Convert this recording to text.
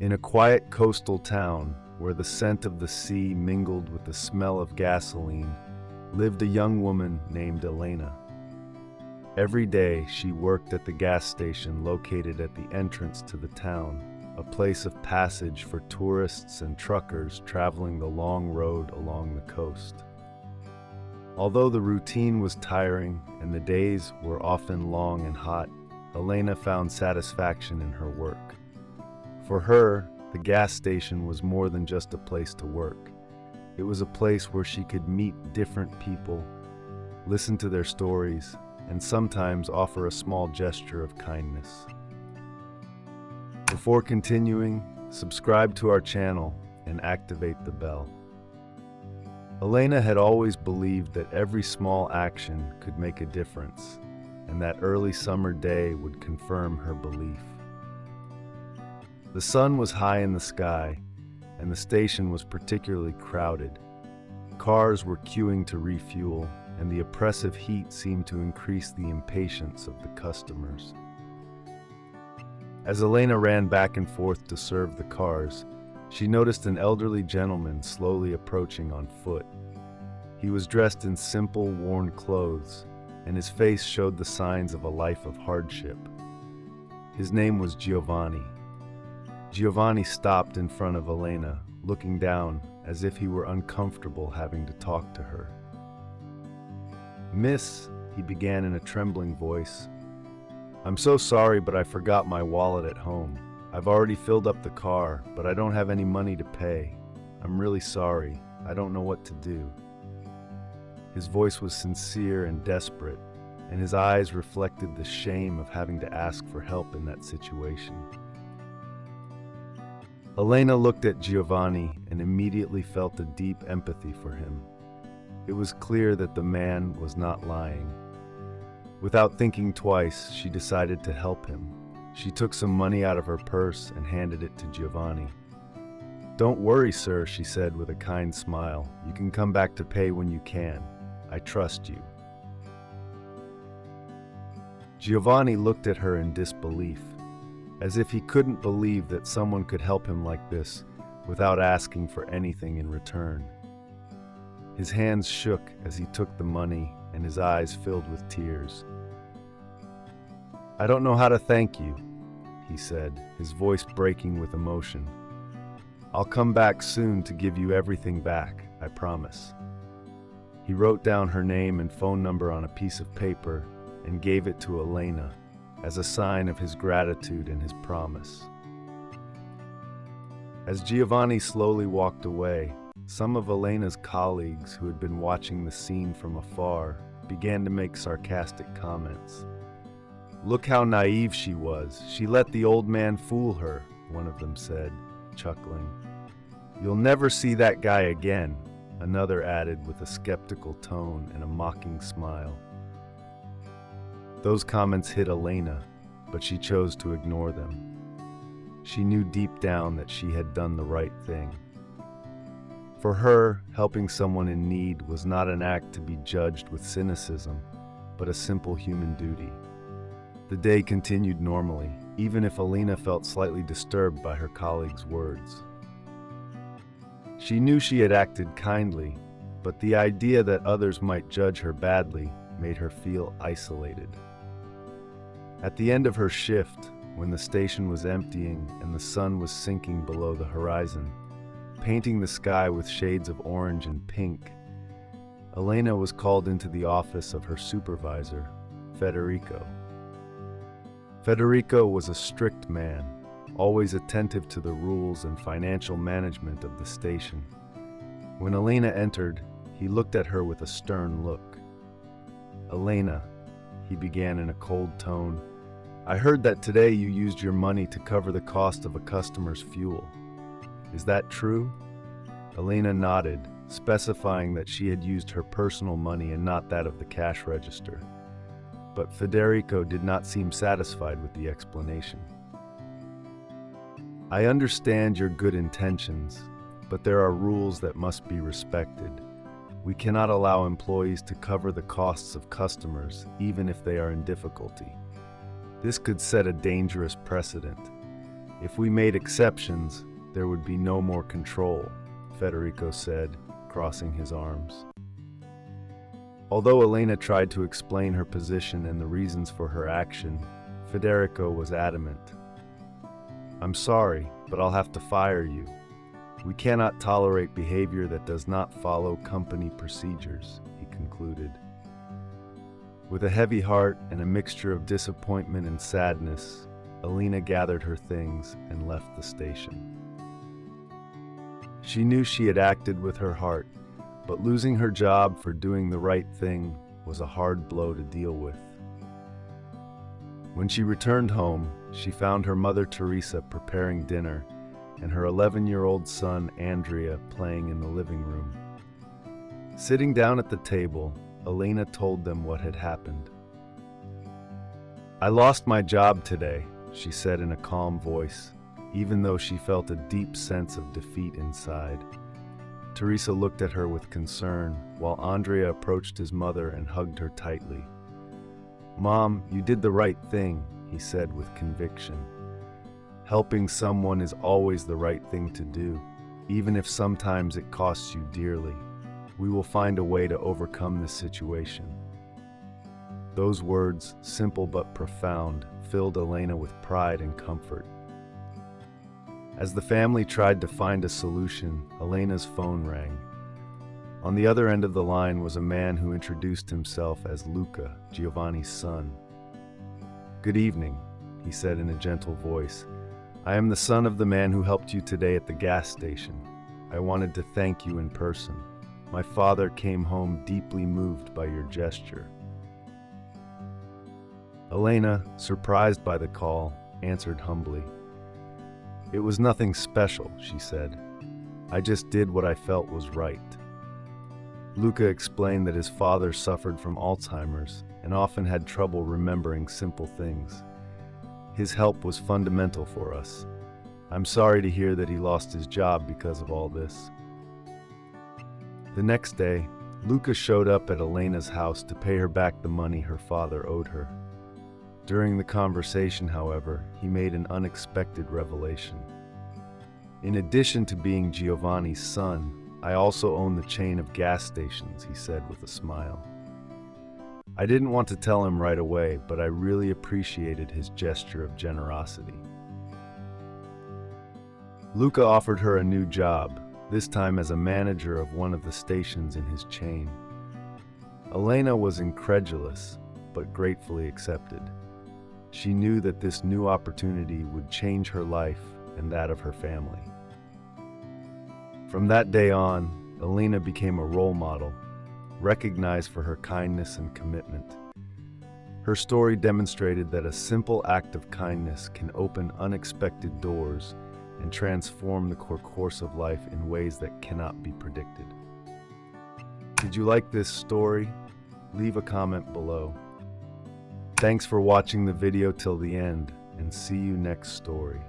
In a quiet coastal town where the scent of the sea mingled with the smell of gasoline, lived a young woman named Elena. Every day she worked at the gas station located at the entrance to the town, a place of passage for tourists and truckers traveling the long road along the coast. Although the routine was tiring and the days were often long and hot, Elena found satisfaction in her work. For her, the gas station was more than just a place to work. It was a place where she could meet different people, listen to their stories, and sometimes offer a small gesture of kindness. Before continuing, subscribe to our channel and activate the bell. Elena had always believed that every small action could make a difference, and that early summer day would confirm her belief. The sun was high in the sky, and the station was particularly crowded. Cars were queuing to refuel, and the oppressive heat seemed to increase the impatience of the customers. As Elena ran back and forth to serve the cars, she noticed an elderly gentleman slowly approaching on foot. He was dressed in simple, worn clothes, and his face showed the signs of a life of hardship. His name was Giovanni. Giovanni stopped in front of Elena, looking down as if he were uncomfortable having to talk to her. "Miss," he began in a trembling voice, "I'm so sorry, but I forgot my wallet at home. I've already filled up the car, but I don't have any money to pay. I'm really sorry. I don't know what to do." His voice was sincere and desperate, and his eyes reflected the shame of having to ask for help in that situation. Elena looked at Giovanni and immediately felt a deep empathy for him. It was clear that the man was not lying. Without thinking twice, she decided to help him. She took some money out of her purse and handed it to Giovanni. "Don't worry, sir," she said with a kind smile. "You can come back to pay when you can. I trust you." Giovanni looked at her in disbelief, as if he couldn't believe that someone could help him like this without asking for anything in return. His hands shook as he took the money, and his eyes filled with tears. "I don't know how to thank you," he said, his voice breaking with emotion. "I'll come back soon to give you everything back, I promise." He wrote down her name and phone number on a piece of paper and gave it to Elena as a sign of his gratitude and his promise. As Giovanni slowly walked away, some of Elena's colleagues who had been watching the scene from afar began to make sarcastic comments. "Look how naive she was. She let the old man fool her," one of them said, chuckling. "You'll never see that guy again," another added with a skeptical tone and a mocking smile. Those comments hit Elena, but she chose to ignore them. She knew deep down that she had done the right thing. For her, helping someone in need was not an act to be judged with cynicism, but a simple human duty. The day continued normally, even if Elena felt slightly disturbed by her colleagues' words. She knew she had acted kindly, but the idea that others might judge her badly made her feel isolated. At the end of her shift, when the station was emptying and the sun was sinking below the horizon, painting the sky with shades of orange and pink, Elena was called into the office of her supervisor, Federico. Federico was a strict man, always attentive to the rules and financial management of the station. When Elena entered, he looked at her with a stern look. "Elena," he began in a cold tone, "I heard that today you used your money to cover the cost of a customer's fuel. Is that true?" Elena nodded, specifying that she had used her personal money and not that of the cash register. But Federico did not seem satisfied with the explanation. "I understand your good intentions, but there are rules that must be respected. We cannot allow employees to cover the costs of customers, even if they are in difficulty. This could set a dangerous precedent. If we made exceptions, there would be no more control, Federico said, crossing his arms. Although Elena tried to explain her position and the reasons for her action, Federico was adamant. "I'm sorry, but I'll have to fire you. We cannot tolerate behavior that does not follow company procedures," he concluded. With a heavy heart and a mixture of disappointment and sadness, Elena gathered her things and left the station. She knew she had acted with her heart, but losing her job for doing the right thing was a hard blow to deal with. When she returned home, she found her mother Teresa preparing dinner and her 11-year-old son Andrea playing in the living room. Sitting down at the table, Elena told them what had happened. "I lost my job today," she said in a calm voice, even though she felt a deep sense of defeat inside. Teresa looked at her with concern, while Andrea approached his mother and hugged her tightly. "Mom, you did the right thing," he said with conviction. "Helping someone is always the right thing to do, even if sometimes it costs you dearly. We will find a way to overcome this situation." Those words, simple but profound, filled Elena with pride and comfort. As the family tried to find a solution, Elena's phone rang. On the other end of the line was a man who introduced himself as Luca, Giovanni's son. "Good evening," he said in a gentle voice. "I am the son of the man who helped you today at the gas station. I wanted to thank you in person. My father came home deeply moved by your gesture." Elena, surprised by the call, answered humbly. "It was nothing special," she said. "I just did what I felt was right." Luca explained that his father suffered from Alzheimer's and often had trouble remembering simple things. "His help was fundamental for us. I'm sorry to hear that he lost his job because of all this." The next day, Luca showed up at Elena's house to pay her back the money her father owed her. During the conversation, however, he made an unexpected revelation. "In addition to being Giovanni's son, I also own the chain of gas stations," he said with a smile. I didn't want to tell him right away, but I really appreciated his gesture of generosity. Luca offered her a new job, this time as a manager of one of the stations in his chain. Elena was incredulous, but gratefully accepted. She knew that this new opportunity would change her life and that of her family. From that day on, Elena became a role model, recognized for her kindness and commitment. Her story demonstrated that a simple act of kindness can open unexpected doors and transform the course of life in ways that cannot be predicted. Did you like this story? Leave a comment below. Thanks for watching the video till the end, and see you next story.